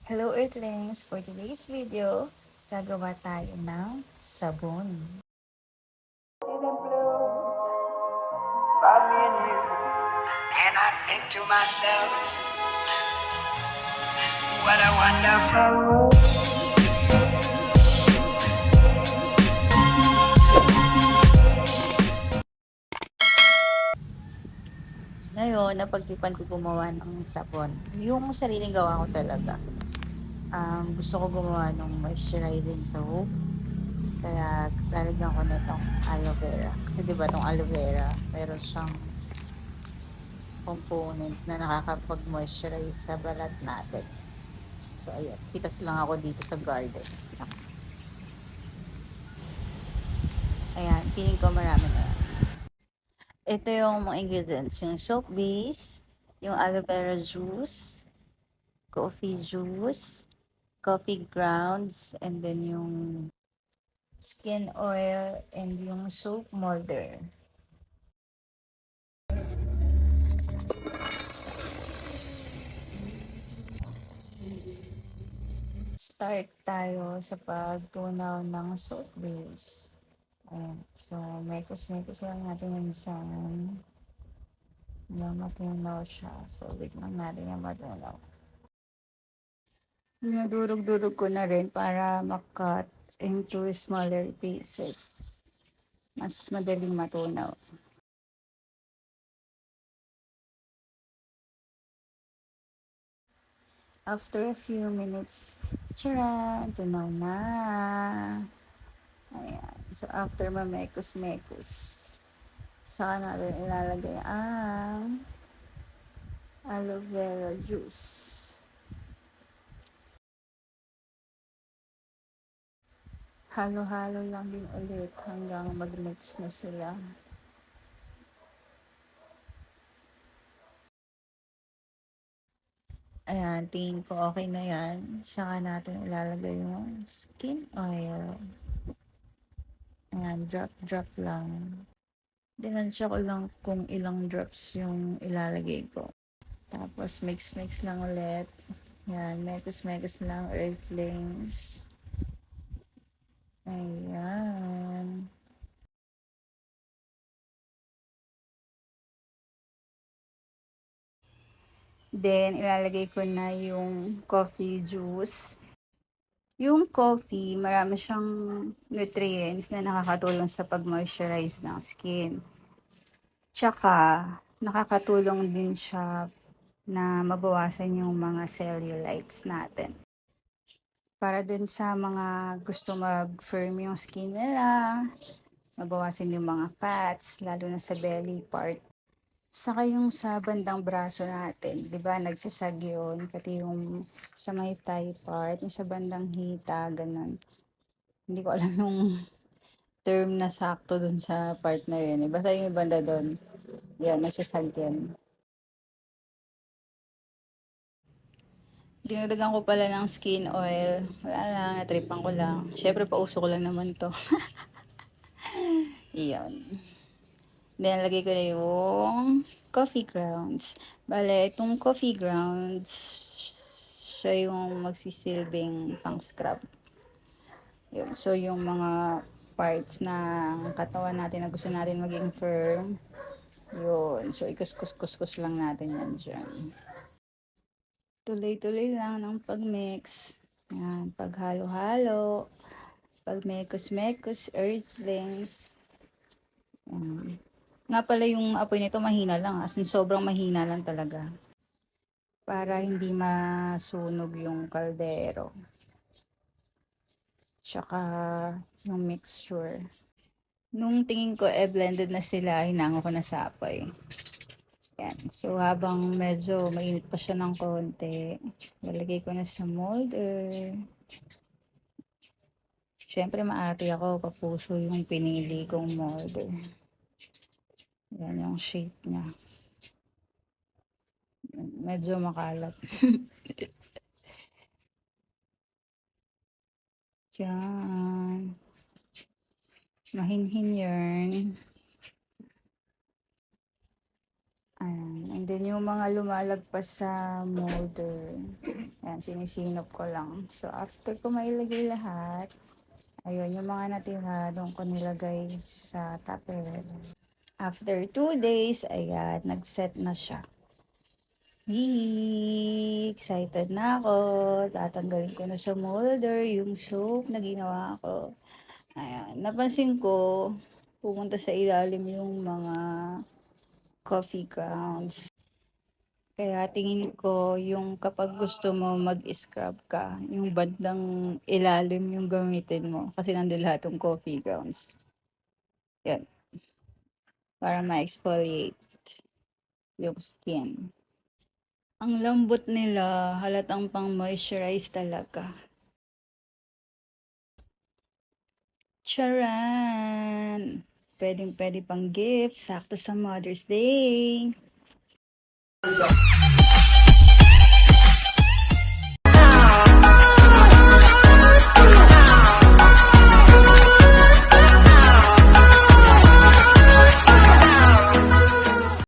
Hello Earthlings! For today's video, gagawa tayo ng sabon. About me and you, and I think to myself, what a wonderful world. Ngayon, napagtipan ko gumawa ng sabon. Yung sariling gawa ko talaga. Gusto ko gumawa ng moisturizing soap. Kaya lalagyan ko nitong aloe vera. Kasi diba itong aloe vera, meron siyang components na nakakapag-moisturize sa balat natin. So, ayun. Pitas lang ako dito sa garden. Ayan, feeling ko marami na yan. Ito yung mga ingredients. Yung soap base, yung aloe vera juice, coffee juice, coffee grounds, and then yung skin oil, and yung soap molder. Start tayo sa pagtunaw ng soap base. Ayan. So, mekos-mekos lang natin yung siyang na matunaw siya. So, wait lang natin yung matunaw. Dinudurog-durog ko na rin para makat into smaller pieces. Mas madaling matunaw. After a few minutes, tcharan! Tunaw na! Ayan. So, after mamekos-mekos, saka natin ilalagay ang aloe vera juice. Halo-halo lang din ulit hanggang mag-mix na sila. Ayan, tingin ko okay na yan. Saka natin ilalagay yung skin oil. Ayan, drop-drop lang. Dinansya ko lang kung ilang drops yung ilalagay ko. Tapos, mix-mix lang ulit. Ayan, mekos-mekos lang, earthlings. Ayan. Then, ilalagay ko na yung coffee juice. Yung coffee, marami siyang nutrients na nakakatulong sa pag-moisturize ng skin. Tsaka, nakakatulong din siya na mabawasan yung mga cellulites natin. Para dun sa mga gusto mag-firm yung skin nila, mabawasan yung mga fats, lalo na sa belly part. Saka yung sa bandang braso natin, di ba, nagsasag yun, pati yung sa may thigh part, yung sa bandang hita, ganun. Hindi ko alam yung term na sakto dun sa part na yun. Basta yung banda dun, yan, nagsasag yan. Dinagdagan ko pala ng skin oil. Wala lang, natripan ko lang. Syempre, pauso ko lang naman to. Iyan. Then, lagay ko na yung coffee grounds. Bale, itong coffee grounds, siya yung magsisilbing pang scrub. Yun. So, yung mga parts ng katawan natin na gusto natin maging firm, yun. So, ikus-kus-kus lang natin yan dyan. Tuloy-tuloy lang ng pag-mix. Yan, paghalo-halo. Pag-mekos-mekos, earthlings. Nga pala yung apoy nito mahina lang. As in, sobrang mahina lang talaga. Para hindi masunog yung kaldero. Tsaka yung mixture. Nung tingin ko blended na sila, hinango ko na sa apoy. Yan. So, habang medyo mainit pa siya ng konti, lalagay ko na sa molder. Siyempre, maarte ako, papuso yung pinili kong molder. Yan yung shape niya. Medyo makalat. Yan. Mahinhin yarn. Ayan. And then yung mga lumalagpas sa molder, ayan, sinisinop ko lang. So, after ko mailagay lahat, ayun, yung mga natira, doon ko nilagay sa tupperware. After 2 days, ayan, nag-set na siya. Yee! Excited na ako. Tatanggalin ko na sa molder yung soap na ginawa ko. Ayan, napansin ko, pumunta sa ilalim yung mga coffee grounds. Kaya tingin ko yung kapag gusto mo mag-scrub ka, yung bandang ilalim yung gamitin mo. Kasi nandun lahat yung coffee grounds. Yan, para ma-exfoliate yung skin. Ang lambot nila, halatang pang moisturize talaga. Charan! Pwedeng pwede pang gift, sakto sa Mother's Day.